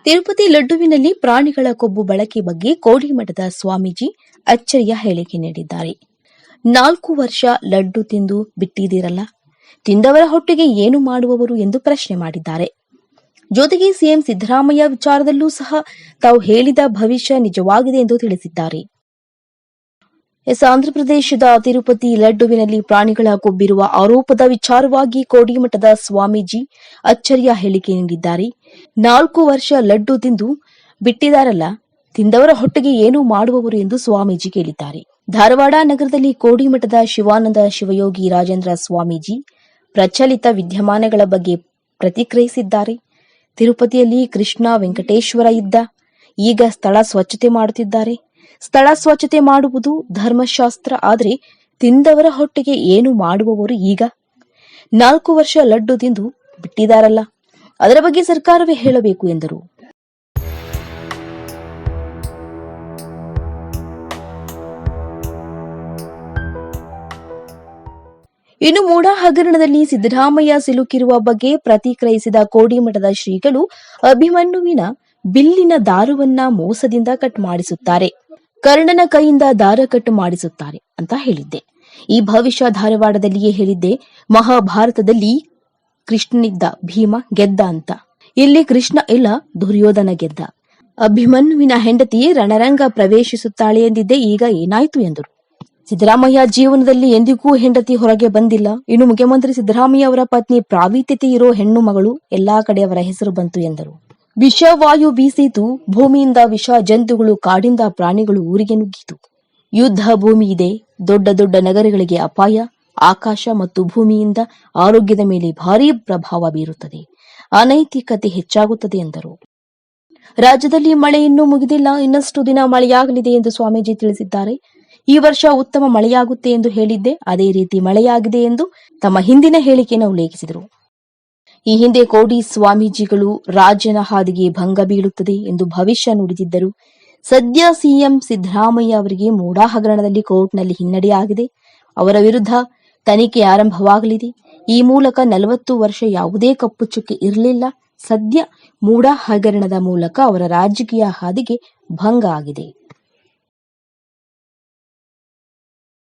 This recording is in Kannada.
ತಿರುಪತಿ ಲಡ್ಡುವಿನಲ್ಲಿ ಪ್ರಾಣಿಗಳ ಕೊಬ್ಬು ಬಳಕೆ ಬಗ್ಗೆ ಕೋಡಿಮಠದ ಸ್ವಾಮೀಜಿ ಅಚ್ಚರಿಯ ಹೇಳಿಕೆ ನೀಡಿದ್ದಾರೆ. 4 ವರ್ಷ ಲಡ್ಡು ತಿಂದು ಬಿಟ್ಟಿದ್ದೀರಲ್ಲ, ತಿಂದವರ ಹೊಟ್ಟೆಗೆ ಏನು ಮಾಡುವವರು ಎಂದು ಪ್ರಶ್ನೆ ಮಾಡಿದ್ದಾರೆ. ಜೊತೆಗೆ ಸಿಎಂ ಸಿದ್ದರಾಮಯ್ಯ ವಿಚಾರದಲ್ಲೂ ಸಹ ತಾವು ಹೇಳಿದ ಭವಿಷ್ಯ ನಿಜವಾಗಿದೆ ಎಂದು ತಿಳಿಸಿದ್ದಾರೆ. ಆಂಧ್ರಪ್ರದೇಶದ ತಿರುಪತಿ ಲಡ್ಡುವಿನಲ್ಲಿ ಪ್ರಾಣಿಗಳ ಕೊಬ್ಬಿರುವ ಆರೋಪದ ವಿಚಾರವಾಗಿ ಕೋಡಿಮಠದ ಸ್ವಾಮೀಜಿ ಅಚ್ಚರಿಯ ಹೇಳಿಕೆ ನೀಡಿದ್ದಾರೆ. 4 ವರ್ಷ ಲಡ್ಡು ತಿಂದು ಬಿಟ್ಟಿದ್ದಾರಲ್ಲ, ತಿಂದವರ ಹೊಟ್ಟೆಗೆ ಏನು ಮಾಡುವವರು ಎಂದು ಸ್ವಾಮೀಜಿ ಕೇಳಿದ್ದಾರೆ. ಧಾರವಾಡ ನಗರದಲ್ಲಿ ಕೋಡಿಮಠದ ಶಿವಾನಂದ ಶಿವಯೋಗಿ ರಾಜೇಂದ್ರ ಸ್ವಾಮೀಜಿ ಪ್ರಚಲಿತ ವಿದ್ಯಮಾನಗಳ ಬಗ್ಗೆ ಪ್ರತಿಕ್ರಿಯಿಸಿದ್ದಾರೆ. ತಿರುಪತಿಯಲ್ಲಿ ಕೃಷ್ಣ ವೆಂಕಟೇಶ್ವರ ಇದ್ದ, ಈಗ ಸ್ಥಳ ಸ್ವಚ್ಛತೆ ಮಾಡುತ್ತಿದ್ದಾರೆ. ಸ್ಥಳ ಸ್ವಚ್ಛತೆ ಮಾಡುವುದು ಧರ್ಮಶಾಸ್ತ್ರ, ಆದರೆ ತಿಂದವರ ಹೊಟ್ಟೆಗೆ ಏನು ಮಾಡುವವರು ಈಗ? 4 ವರ್ಷ ಲಡ್ಡು ತಿಂದು ಬಿಟ್ಟಿದ್ದಾರಲ್ಲ, ಅದರ ಬಗ್ಗೆ ಸರ್ಕಾರವೇ ಹೇಳಬೇಕು ಎಂದರು. ಇನ್ನು ಮೂಡಾ ಹಗರಣದಲ್ಲಿ ಸಿದ್ದರಾಮಯ್ಯ ಸಿಲುಕಿರುವ ಬಗ್ಗೆ ಪ್ರತಿಕ್ರಿಯಿಸಿದ ಕೋಡಿಮಠದ ಶ್ರೀಗಳು, ಅಭಿಮನ್ಯುವಿನ ಬಿಲ್ಲಿನ ದಾರವನ್ನ ಮೋಸದಿಂದ ಕಟ್ ಮಾಡಿಸುತ್ತಾರೆ, ಕರ್ಣನ ಕೈಯಿಂದ ದಾರ ಕಟ್ ಮಾಡಿಸುತ್ತಾರೆ ಅಂತ ಹೇಳಿದ್ದೆ. ಈ ಭವಿಷ್ಯ ಧಾರವಾಡದಲ್ಲಿಯೇ ಹೇಳಿದ್ದೆ. ಮಹಾಭಾರತದಲ್ಲಿ ಕೃಷ್ಣನಿದ್ದ, ಭೀಮ ಗೆದ್ದ ಅಂತ. ಇಲ್ಲಿ ಕೃಷ್ಣ ಇಲ್ಲ, ದುರ್ಯೋಧನ ಗೆದ್ದ. ಅಭಿಮನ್ಯುವಿನ ಹೆಂಡತಿ ರಣರಂಗ ಪ್ರವೇಶಿಸುತ್ತಾಳೆ ಎಂದಿದ್ದೆ, ಈಗ ಏನಾಯ್ತು ಎಂದರು. ಸಿದ್ದರಾಮಯ್ಯ ಜೀವನದಲ್ಲಿ ಎಂದಿಗೂ ಹೆಂಡತಿ ಹೊರಗೆ ಬಂದಿಲ್ಲ. ಇನ್ನು ಮುಖ್ಯಮಂತ್ರಿ ಸಿದ್ದರಾಮಯ್ಯ ಅವರ ಪತ್ನಿ ಪ್ರಾವೀತ್ಯತೆ ಇರೋ ಹೆಣ್ಣು ಮಗಳು, ಎಲ್ಲಾ ಕಡೆ ಅವರ ಹೆಸರು ಬಂತು ಎಂದರು. ವಿಷವಾಯು ಬೀಸಿತು, ಭೂಮಿಯಿಂದ ವಿಷ ಜಂತುಗಳು, ಕಾಡಿಂದ ಪ್ರಾಣಿಗಳು ಊರಿಗೆ ನುಗ್ಗಿತು. ಯುದ್ಧ ಭೂಮಿ ಇದೆ, ದೊಡ್ಡ ದೊಡ್ಡ ನಗರಗಳಿಗೆ ಅಪಾಯ, ಆಕಾಶ ಮತ್ತು ಭೂಮಿಯಿಂದ ಆರೋಗ್ಯದ ಮೇಲೆ ಭಾರೀ ಪ್ರಭಾವ ಬೀರುತ್ತದೆ, ಅನೈತಿಕತೆ ಹೆಚ್ಚಾಗುತ್ತದೆ ಎಂದರು. ರಾಜ್ಯದಲ್ಲಿ ಮಳೆ ಇನ್ನೂ ಮುಗಿದಿಲ್ಲ, ಇನ್ನಷ್ಟು ದಿನ ಮಳೆಯಾಗಲಿದೆ ಎಂದು ಸ್ವಾಮೀಜಿ ತಿಳಿಸಿದ್ದಾರೆ. ಈ ವರ್ಷ ಉತ್ತಮ ಮಳೆಯಾಗುತ್ತೆ ಎಂದು ಹೇಳಿದ್ದೆ, ಅದೇ ರೀತಿ ಮಳೆಯಾಗಿದೆ ಎಂದು ತಮ್ಮ ಹಿಂದಿನ ಹೇಳಿಕೆಯನ್ನು ಉಲ್ಲೇಖಿಸಿದರು. ಈ ಹಿಂದೆ ಕೋಡಿ ಸ್ವಾಮೀಜಿಗಳು ರಾಜ್ಯನ ಹಾದಿಗೆ ಭಂಗ ಬೀಳುತ್ತದೆ ಎಂದು ಭವಿಷ್ಯ ನುಡಿದಿದ್ದರು. ಸದ್ಯ ಸಿಎಂ ಸಿದ್ದರಾಮಯ್ಯ ಅವರಿಗೆ ಮೂಡಾ ಹಗರಣದಲ್ಲಿ ಕೋರ್ಟ್ನಲ್ಲಿ ಹಿನ್ನಡೆಯಾಗಿದೆ. ಅವರ ವಿರುದ್ಧ ತನಿಖೆ ಆರಂಭವಾಗಲಿದೆ. ಈ ಮೂಲಕ 40 ವರ್ಷ ಯಾವುದೇ ಕಪ್ಪು ಚುಕ್ಕೆ ಇರಲಿಲ್ಲ. ಸದ್ಯ ಮೂಡಾ ಹಗರಣದ ಮೂಲಕ ಅವರ ರಾಜಕೀಯ ಹಾದಿಗೆ ಭಂಗ ಆಗಿದೆ.